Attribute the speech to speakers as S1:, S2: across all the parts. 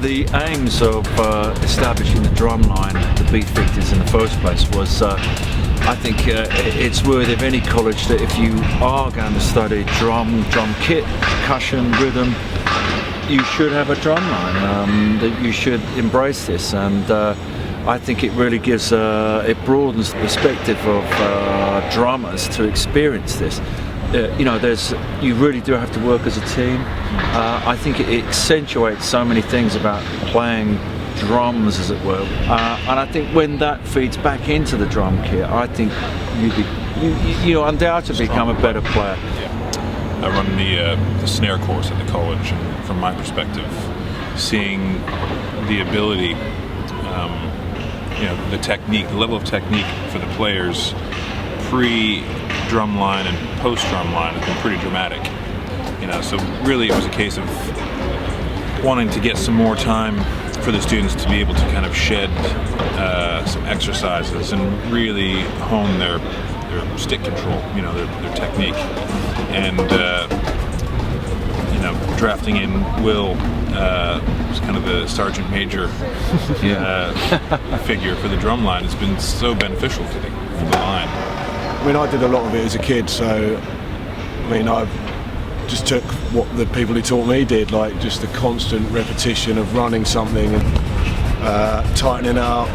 S1: the aims of establishing the drumline, the Beefeaters in the first place, was I think it's worthy of any college that if you are going to study drum kit, percussion, rhythm, you should have a drumline, that you should embrace this, and I think it really gives, it broadens the perspective of drummers to experience this. You know, you really do have to work as a team. I think it accentuates so many things about playing drums, as it were. And I think when that feeds back into the drum kit, I think you undoubtedly become a better player.
S2: I run the snare course at the college, and from my perspective, seeing the ability, you know, the technique, the level of technique for the players pre-drumline and post-drumline has been pretty dramatic. You know, so really it was a case of wanting to get some more time for the students to be able to kind of shed some exercises and really hone their stick control, you know, their technique. And you know, drafting in Will was kind of the sergeant major figure for the drumline has been so beneficial to the line.
S3: I mean, I did a lot of it as a kid, so I mean, I just took what the people who taught me did, like just the constant repetition of running something and tightening up,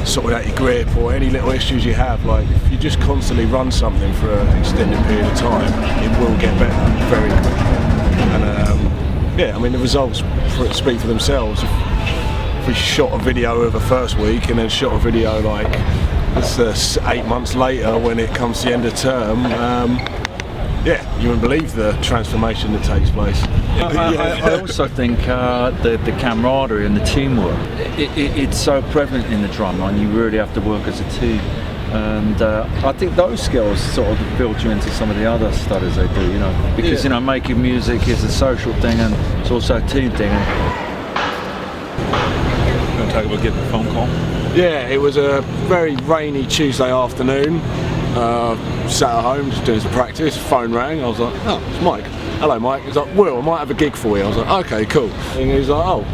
S3: sorting out your grip or any little issues you have. Like, if you just constantly run something for an extended period of time, it will get better very quickly. And yeah, I mean, the results speak for themselves. If we shot a video of the first week and then shot a video like it's 8 months later when it comes to the end of term, yeah, you wouldn't believe the transformation that takes place.
S1: I also think the camaraderie and the teamwork, it's so prevalent in the drumline. You really have to work as a team, and I think those skills sort of filter into some of the other studies they do, you know, because you know, making music is a social thing and it's also a team thing.
S2: You want to talk about getting a phone call?
S3: Yeah, it was a very rainy Tuesday afternoon. Sat at home just doing some practice, phone rang, I was like, oh, it's Mike. Hello Mike. He's like, Will, I might have a gig for you. I was like, okay, cool. And he's like, oh,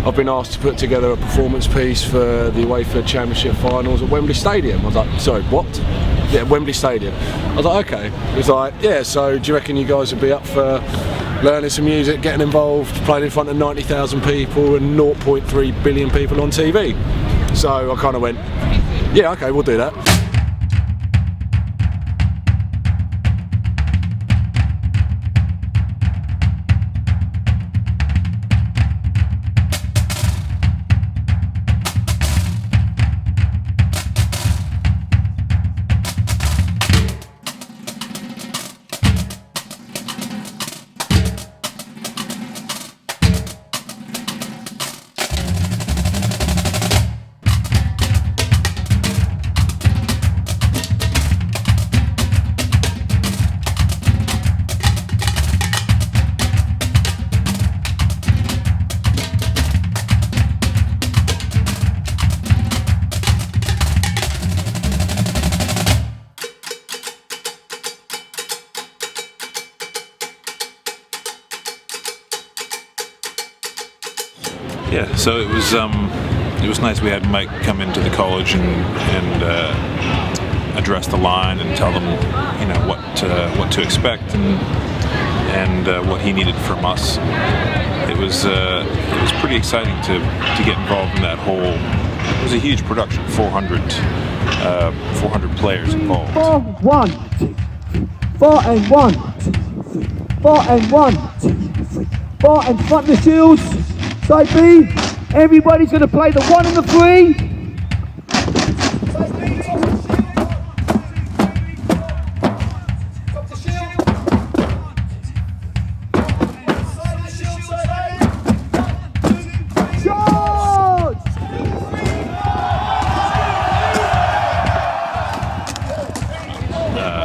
S3: I've been asked to put together a performance piece for the UEFA Championship Finals at Wembley Stadium. I was like, sorry, what? Yeah, Wembley Stadium. I was like, okay. He's like, yeah, so do you reckon you guys would be up for learning some music, getting involved, playing in front of 90,000 people and 0.3 billion people on TV? So I kind of went, yeah, okay, we'll do that.
S2: Yeah, so it was nice. We had Mike come into the college and address the line and tell them, you know, what to expect and what he needed from us. It was pretty exciting to get involved in that whole. It was a huge production, 400 players involved.
S4: 4-1, 4 and 1, 4 and 1, 4 and front the shields. Side B, everybody's going to play the 1 and the 3.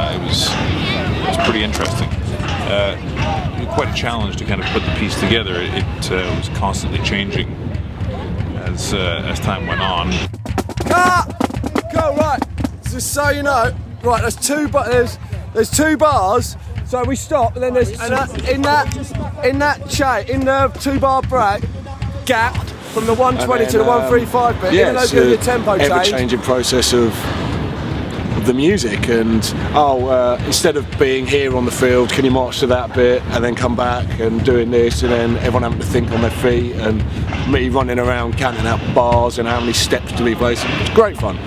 S2: It was pretty interesting. Quite a challenge to kind of put the piece together. It was constantly changing as time went on.
S3: Go, right. Just so you know, right. There's two bars. So we stop, and then there's in the 2-bar break.
S5: gap from the 120 to the 135 bit, even though
S3: it's
S5: you're doing your tempo change.
S3: ever-changing process of the music, and instead of being here on the field, can you march to that bit and then come back and doing this, and then everyone having to think on their feet, and me running around counting out bars and how many steps to be placing. It's great fun.